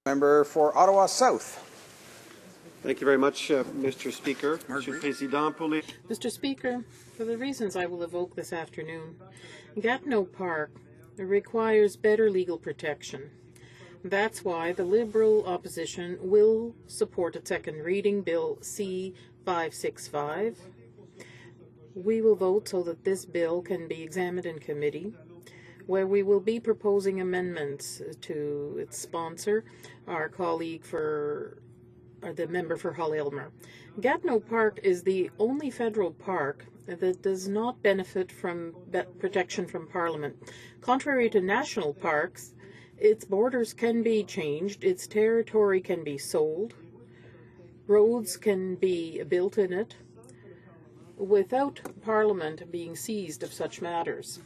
Member for Ottawa South. Thank you very much, Mr. Speaker. Mr. Speaker, for the reasons I will evoke this afternoon, Gatineau Park requires better legal protection. That's why the Liberal opposition will support a second reading Bill C-565. We will vote so that this bill can be examined in committee, where we will be proposing amendments to its sponsor, our colleague the member for Hull-Aylmer. Gatineau Park is the only federal park that does not benefit from protection from Parliament. Contrary to national parks, its borders can be changed, its territory can be sold, roads can be built in it, without Parliament being seized of such matters.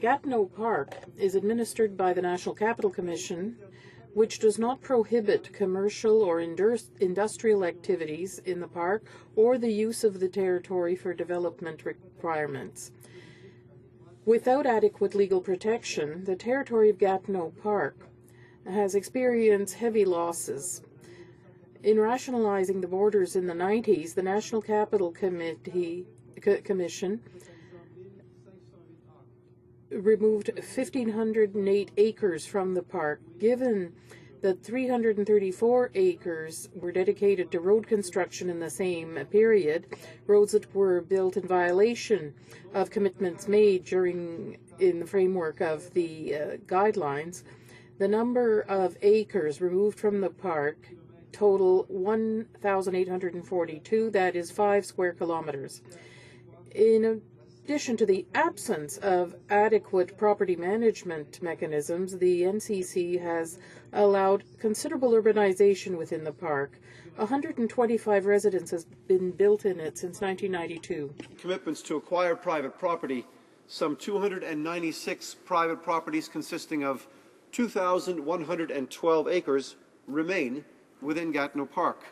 Gatineau Park is administered by the National Capital Commission, which does not prohibit commercial or industrial activities in the park or the use of the territory for development requirements. Without adequate legal protection, the territory of Gatineau Park has experienced heavy losses. In rationalizing the borders in the 90s, the National Capital Commission removed 1,508 acres from the park. Given that 334 acres were dedicated to road construction in the same period, roads that were built in violation of commitments made in the framework of the guidelines, the number of acres removed from the park total 1,842, that is 5 square kilometers. In addition to the absence of adequate property management mechanisms, the NCC has allowed considerable urbanization within the park. 125 residences have been built in it since 1992. Commitments to acquire private property, some 296 private properties consisting of 2,112 acres remain within Gatineau Park.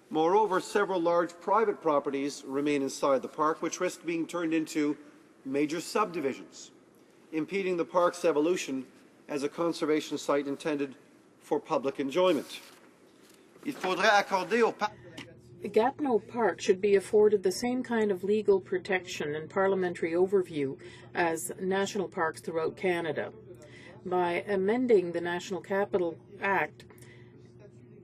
Moreover, several large private properties remain inside the park, which risk being turned into major subdivisions, impeding the park's evolution as a conservation site intended for public enjoyment. Gatineau Park should be afforded the same kind of legal protection and parliamentary overview as national parks throughout Canada. By amending the National Capital Act,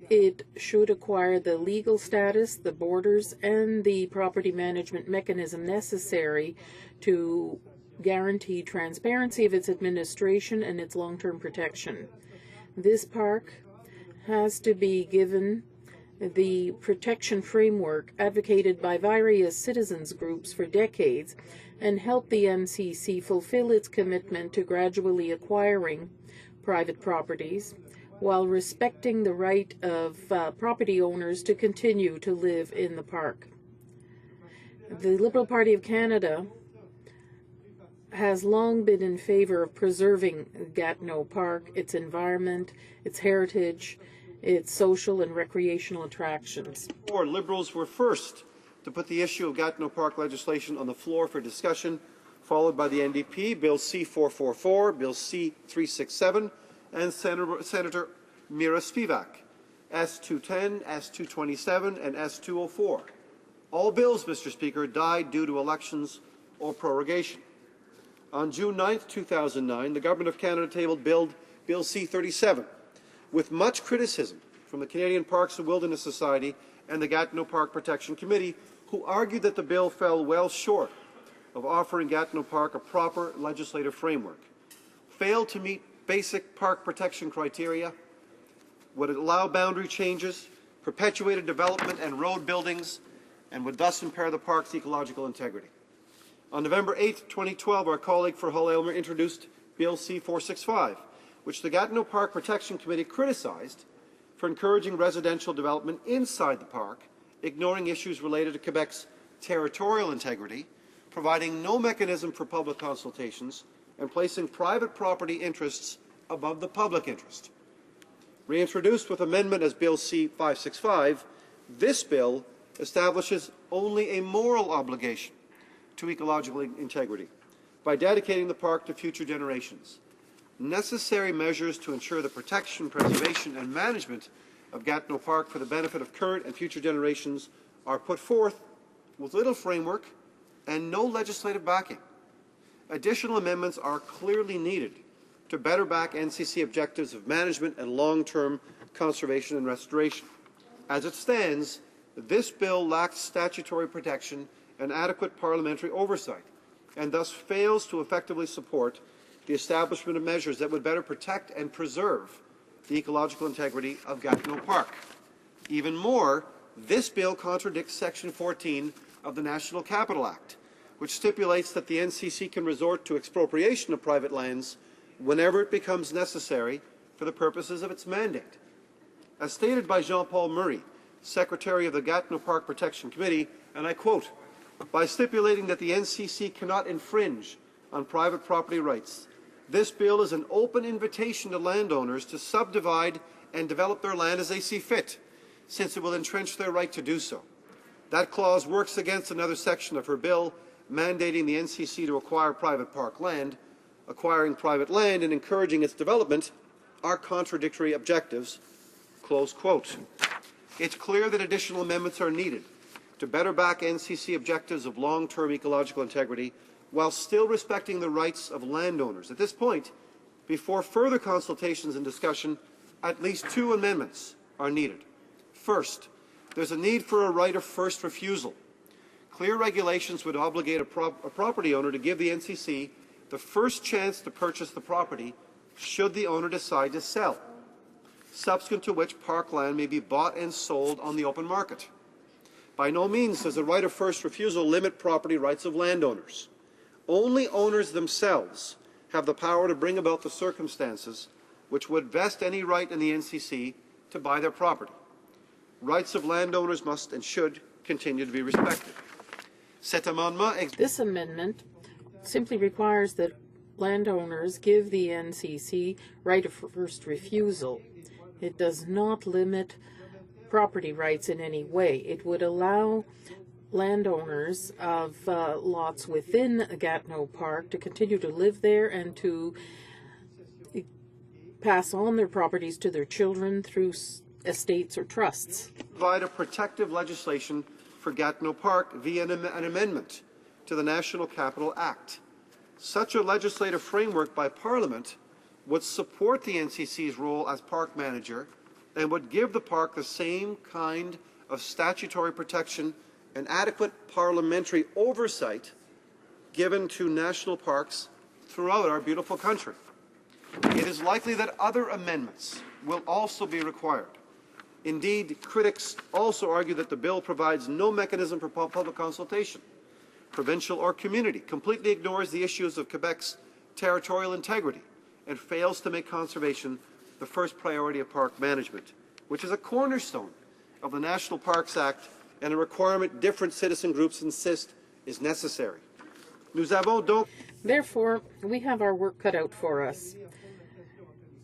it should acquire the legal status, the borders, and the property management mechanism necessary to guarantee transparency of its administration and its long-term protection. This park has to be given the protection framework advocated by various citizens groups for decades and help the MCC fulfill its commitment to gradually acquiring private properties while respecting the right of property owners to continue to live in the park. The Liberal Party of Canada has long been in favor of preserving Gatineau Park, its environment, its heritage, its social and recreational attractions. Liberals were first to put the issue of Gatineau Park legislation on the floor for discussion, followed by the NDP, Bill C-444, Bill C-367, and Senator Mira Spivak, S-210, S-227, and S-204. All bills, Mr. Speaker, died due to elections or prorogation. On June 9, 2009, the Government of Canada tabled Bill C-37, with much criticism from the Canadian Parks and Wilderness Society and the Gatineau Park Protection Committee, who argued that the bill fell well short of offering Gatineau Park a proper legislative framework, failed to meet basic park protection criteria, would allow boundary changes, perpetuated development and road buildings, and would thus impair the park's ecological integrity. On November 8, 2012, our colleague for Hull-Aylmer introduced Bill C-465, which the Gatineau Park Protection Committee criticized for encouraging residential development inside the park, ignoring issues related to Quebec's territorial integrity, providing no mechanism for public consultations, and placing private property interests above the public interest. Reintroduced with amendment as Bill C-565, this bill establishes only a moral obligation to ecological integrity by dedicating the park to future generations. necessary measures to ensure the protection, preservation and management of Gatineau Park for the benefit of current and future generations are put forth with little framework and no legislative backing. Additional amendments are clearly needed to better back NCC objectives of management and long-term conservation and restoration. As it stands, this bill lacks statutory protection and adequate parliamentary oversight, and thus fails to effectively support the establishment of measures that would better protect and preserve the ecological integrity of Gatineau Park. Even more, this bill contradicts Section 14 of the National Capital Act, which stipulates that the NCC can resort to expropriation of private lands whenever it becomes necessary for the purposes of its mandate. As stated by Jean-Paul Murray, Secretary of the Gatineau Park Protection Committee, and I quote, "By stipulating that the NCC cannot infringe on private property rights, this bill is an open invitation to landowners to subdivide and develop their land as they see fit, since it will entrench their right to do so. That clause works against another section of her bill mandating the NCC to acquire private park land. Acquiring private land and encouraging its development are contradictory objectives." Close quote. It's clear that additional amendments are needed to better back NCC objectives of long-term ecological integrity while still respecting the rights of landowners. At this point, before further consultations and discussion, at least two amendments are needed. First, there's a need for a right of first refusal. Clear regulations would obligate a property owner to give the NCC the first chance to purchase the property should the owner decide to sell, subsequent to which parkland may be bought and sold on the open market. By no means does the right of first refusal limit property rights of landowners. Only owners themselves have the power to bring about the circumstances which would vest any right in the NCC to buy their property. Rights of landowners must and should continue to be respected. This amendment simply requires that landowners give the NCC right of first refusal. It does not limit property rights in any way. It would allow landowners of lots within Gatineau Park to continue to live there and to pass on their properties to their children through estates or trusts. Provide a protective legislation for Gatineau Park via an amendment to the National Capital Act. Such a legislative framework by Parliament would support the NCC's role as park manager and would give the park the same kind of statutory protection and adequate parliamentary oversight given to national parks throughout our beautiful country. It is likely that other amendments will also be required. Indeed, critics also argue that the bill provides no mechanism for public consultation, provincial or community, completely ignores the issues of Quebec's territorial integrity, and fails to make conservation the first priority of park management, which is a cornerstone of the National Parks Act and a requirement different citizen groups insist is necessary. Therefore, we have our work cut out for us.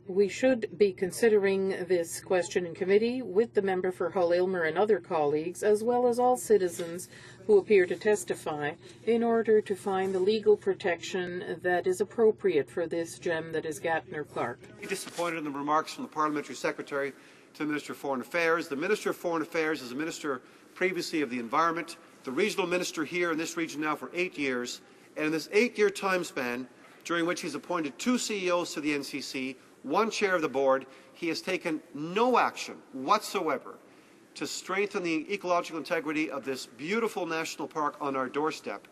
We should be considering this question in committee with the member for Hull-Aylmer and other colleagues, as well as all citizens who appear to testify, in order to find the legal protection that is appropriate for this gem that is Gatineau Park. I'm disappointed in the remarks from the Parliamentary Secretary to the Minister of Foreign Affairs. The Minister of Foreign Affairs is a minister previously of the Environment, the regional minister here in this region now for 8 years, and in this 8-year time span, during which he's appointed 2 CEOs to the NCC, 1 chair of the board, he has taken no action whatsoever to strengthen the ecological integrity of this beautiful national park on our doorstep.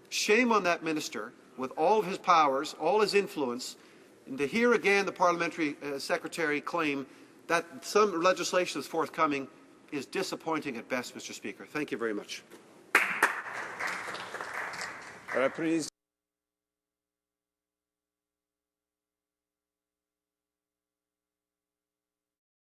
Shame on that minister, with all of his powers, all his influence, and to hear again the parliamentary secretary claim that some legislation is forthcoming is disappointing at best, Mr. Speaker. Thank you very much. All right, please.